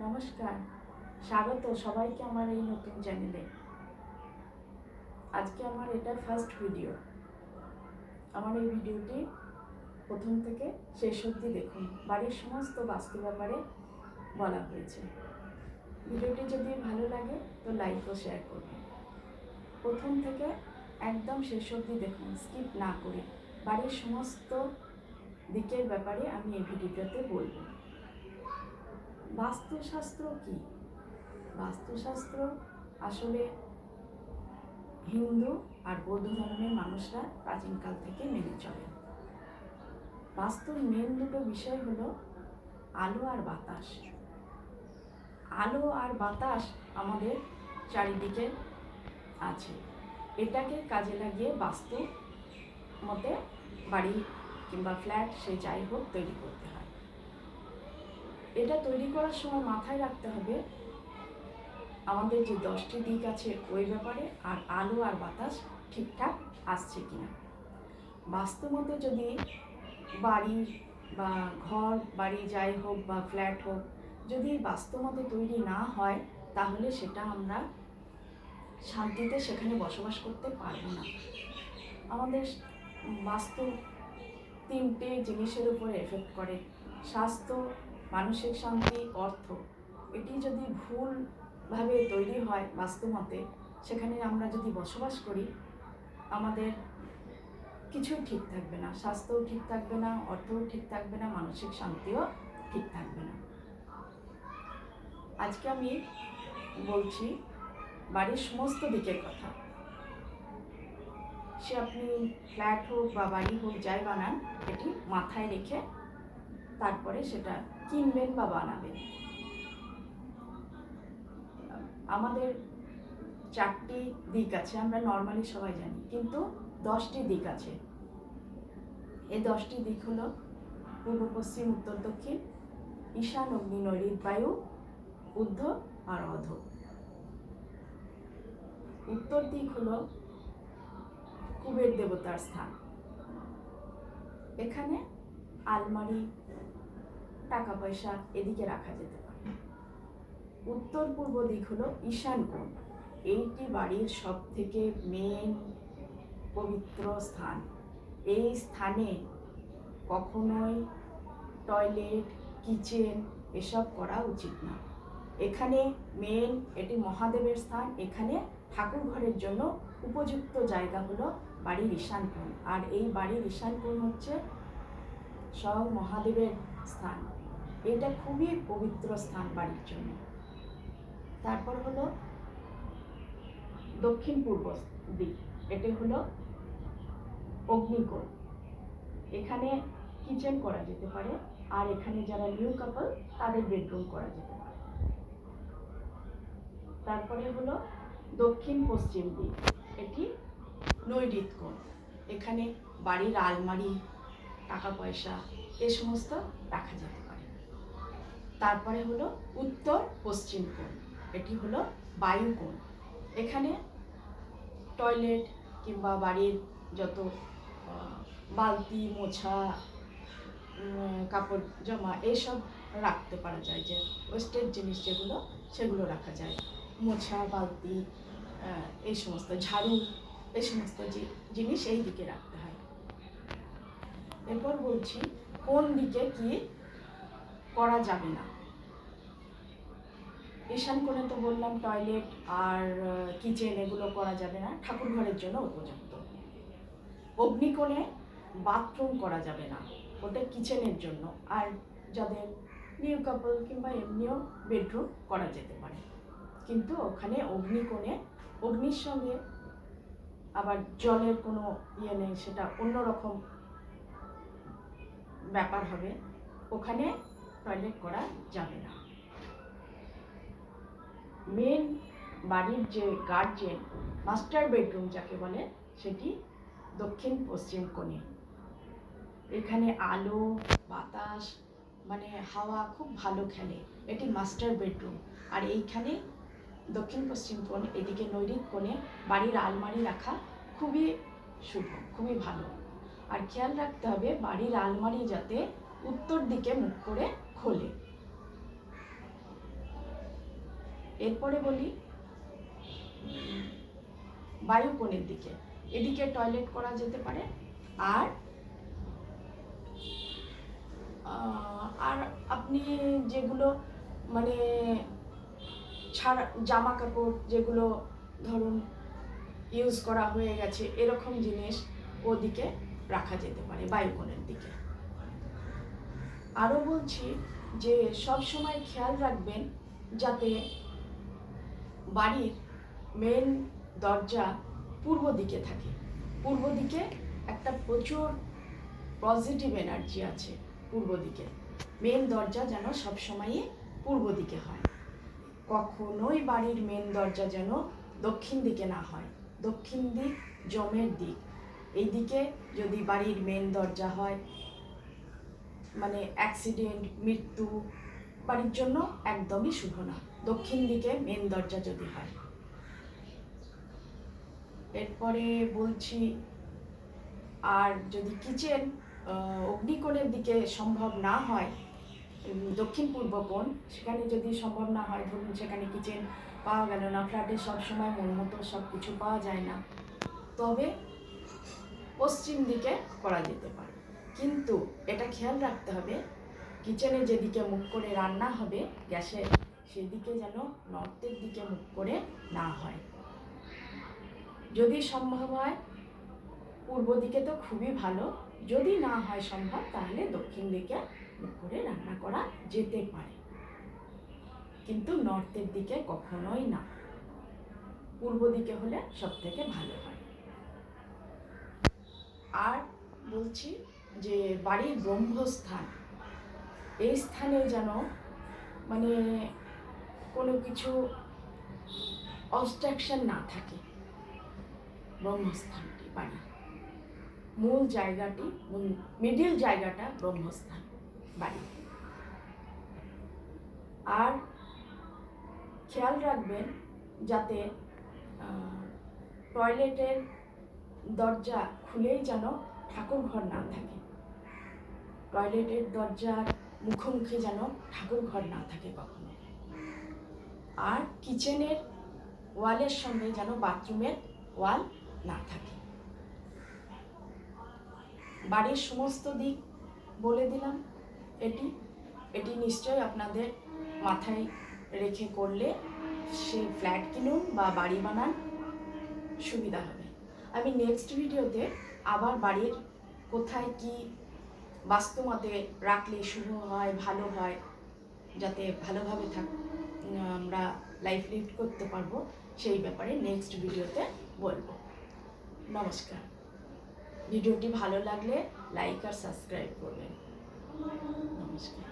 নমস্কার, স্বাগত সবাইকে আমার এই নতুন চ্যানেলে। আজকে আমার এটা ফার্স্ট ভিডিও। আমার এই ভিডিওটি প্রথম থেকে শেষ অবধি দেখুন। বাড়ির সমস্ত বাস্তু ব্যাপারে বলা হয়েছে। ভিডিওটি যদি ভালো লাগে তো লাইক ও শেয়ার করবেন। প্রথম থেকে একদম শেষ অবধি দেখুন, স্কিপ না করে। বাড়ির সমস্ত দিকের ব্যাপারে আমি এই ভিডিওটাতে বলবো। বাস্তুশাস্ত্র কি? বাস্তুশাস্ত্র আসলে হিন্দু আর বৌদ্ধ ধর্মের মানুষরা প্রাচীনকাল থেকে মেনে চলে। বাস্তুর মেন দুটো বিষয় হলো আলো আর বাতাস। আলো আর বাতাস আমাদের চারিদিকে আছে, এটাকে কাজে লাগিয়ে বাস্তু মতে বাড়ি কিংবা ফ্ল্যাট সে যাই হোক তৈরি করতে হয়। এটা তৈরি করার সময় মাথায় রাখতে হবে আমাদের যে 10টি দিক আছে ওই ব্যাপারে, আর আলো আর বাতাস ঠিকঠাক আসছে কিনা। বাস্তু মতে যদি বাড়ি বা ঘর বাড়ি যাই হোক বা ফ্ল্যাট হোক, যদি বাস্তু মতে তৈরি না হয় তাহলে সেটা আমরা শান্তিতে সেখানে বসবাস করতে পারবো না। আমাদের বাস্তু 3টে জিনিসের উপরে এফেক্ট করে: স্বাস্থ্য, মানসিক শান্তি, অর্থ। এটি যদি ভুলভাবে তৈরি হয় বাস্তু মতে, সেখানে আমরা যদি বসবাস করি আমাদের কিছুই ঠিক থাকবে না। স্বাস্থ্যও ঠিক থাকবে না, অর্থও ঠিক থাকবে না, মানসিক শান্তিও ঠিক থাকবে না। আজকে আমি বলছি বাড়ির সমস্ত দিকের কথা। সে আপনি ফ্ল্যাট হোক বা বাড়ি হোক যাই বানান, এটি মাথায় রেখে তারপরে সেটা কিনবেন বা বানাবেন। আমাদের 4টি দিক আছে, আমরা নর্মালি সবাই জানি, কিন্তু 10টি দিক আছে। এই 10টি দিক হলো পূর্ব, পশ্চিম, উত্তর, দক্ষিণ, ঈশান, অগ্নি, নৈঋত, বায়ু, ঊর্ধ্ব আর অধ। উত্তর দিক হলো কুবের দেবতার স্থান। এখানে আলমারি, টাকা পয়সা এদিকে রাখা যেতে পারে। উত্তর পূর্ব দিক হলো ঈশান কোণ। এইটি বাড়ির সব থেকে মেন পবিত্র স্থান। এই স্থানে কখনোই টয়লেট, কিচেন এসব করা উচিত না। এখানে মেন, এটি মহাদেবের স্থান। এখানে ঠাকুর ঘরের জন্য উপযুক্ত জায়গা হলো বাড়ির ঈশান কোণ। আর এই বাড়ির ঈশান কোণ হচ্ছে স্বয়ং মহাদেবের স্থান। এটা খুবই পবিত্র স্থান বাড়ির জন্য। তারপর হলো দক্ষিণ পূর্ব দিক, এটি হলো অগ্নিকোণ। এখানে কিচেন করা যেতে পারে, আর এখানে যারা নিউ কাপল তাদের বেডরুম করা যেতে পারে। তারপরে হলো দক্ষিণ পশ্চিম দিক, এটি নৈঋত কোণ। এখানে বাড়ির আলমারি, টাকা পয়সা এ সমস্ত রাখা যেতে পারে। তারপরে হলো উত্তর পশ্চিম কোণ, এটি হলো বায়ু কোণ। এখানে টয়লেট কিংবা বাড়ির যত বালতি, মোছা, কাপড় জমা এইসব রাখতে পারা যায়, যে ওয়েস্টেজ জিনিস যেগুলো সেগুলো রাখা যায়। মোছা, বালতি, এই সমস্ত ঝাড়ু, এই সমস্ত জিনিস এই দিকে রাখতে হয়। এরপর বলছি কোন দিকে কি করা যাবে না। ঈশান কোণে তো বললাম টয়লেট আর কিচেন এগুলো করা যাবে না, ঠাকুর ঘরের জন্য উপযুক্ত। অগ্নিকোণে বাথরুম করা যাবে না, ওটা কিচেনের জন্য। আর যাদের নিউ কাপল কিংবা এমনিও বেডরুম করা যেতে পারে, কিন্তু ওখানে অগ্নিকোণে অগ্নির সঙ্গে আবার জলের কোনো ইয়ে নেই, সেটা অন্যরকম ব্যাপার হবে। ওখানে টয়লেট করা যাবে না। মেন বাড়ির যে গার্জেন, মাস্টার বেডরুম যাকে বলে, সেটি দক্ষিণ পশ্চিম কোণে। এখানে আলো বাতাস মানে হাওয়া খুব ভালো খেলে, এটি মাস্টার বেডরুম। আর এইখানে দক্ষিণ পশ্চিম কোণ, এদিকে নৈঋত কোণে বাড়ির আলমারি রাখা খুবই শুভ, খুবই ভালো। আর খেয়াল রাখতে হবে বাড়ির আলমারি যাতে উত্তর দিকে মুখ করে খোলে। এরপরে বলি বায়ু কোণের দিকে, এদিকে টয়লেট করা যেতে পারে। আর আর আপনি যেগুলো মানে ছাড়া জামা কাপড় যেগুলো ধরুন ইউজ করা হয়ে গেছে এরকম জিনিস ওদিকে রাখা যেতে পারে বায়ুকোণের দিকে। আরও বলছি যে সব সময় খেয়াল রাখবেন যাতে বাড়ির মেন দরজা পূর্ব দিকে থাকে। পূর্ব দিকে একটা প্রচুর পজিটিভ এনার্জি আছে পূর্ব দিকে। মেন দরজা যেন সবসময়ই পূর্ব দিকে হয়। কখনোই বাড়ির মেন দরজা যেন দক্ষিণ দিকে না হয়। দক্ষিণ দিক যমের দিক। এই দিকে যদি বাড়ির মেন দরজা হয় মানে অ্যাক্সিডেন্ট, মৃত্যু বাড়ির জন্য একদমই শুভ না। দক্ষিণ দিকে মেন দরজা যদি হয়। এরপরে বলছি আর যদি কিচেন অগ্নিকোণের দিকে সম্ভব না হয়, দক্ষিণ পূর্ব কোণ, সেখানে যদি সম্ভব না হয়, ধরুন সেখানে কিচেন পাওয়া গেল না, ফ্ল্যাটে সবসময় মন মতো সব কিছু পাওয়া যায় না, তবে পশ্চিম দিকে করা যেতে পারে। কিন্তু এটা খেয়াল রাখতে হবে কিচেনে যেদিকে মুখ করে রান্না হবে গ্যাসে, সেদিকে যেন নর্থের দিকে মুখ করে না হয়। যদি সম্ভব হয় পূর্ব দিকে তো খুবই ভালো, যদি না হয় সম্ভব তাহলে দক্ষিণ দিকে মুখ করে রান্না করা যেতে পারে, কিন্তু নর্থের দিকে কখনোই না। পূর্ব দিকে হলে সব থেকে ভালো হয়। আর বলছি যে বাড়ির ব্রহ্মস্থান, এই স্থানে যেন মানে কোনো কিছু অবস্ট্রাকশন না থাকে। ব্রহ্মস্থানটি বাড়ি মূল জায়গাটি, মিডিল জায়গাটা ব্রহ্মস্থান বাড়ি। আর খেয়াল রাখবেন যাতে টয়লেটের দরজা খুলেই যেন ঠাকুর ঘর না থাকে। টয়লেটের দরজার মুখোমুখি যেন ঠাকুর ঘর না থাকে কখনো। আর কিচেনের ওয়ালের সঙ্গে যেন বাথরুমের ওয়াল না থাকে। বাড়ির সমস্ত দিক বলে দিলাম। এটি নিশ্চয়ই আপনাদের মাথায় রেখে করলে সে ফ্ল্যাট কিনুন বা বাড়ি বানান সুবিধা হবে। আমি নেক্সট ভিডিওতে আবার বাড়ির কোথায় কি বাস্তুমতে রাখলে শুভ হয়, ভালো হয়, যাতে ভালোভাবে আমরা লাইফ লিড করতে পারবো, সেই ব্যাপারে নেক্সট ভিডিওতে বলবো। নমস্কার। ভিডিওটি ভালো লাগলে লাইক আর সাবস্ক্রাইব করবেন। নমস্কার।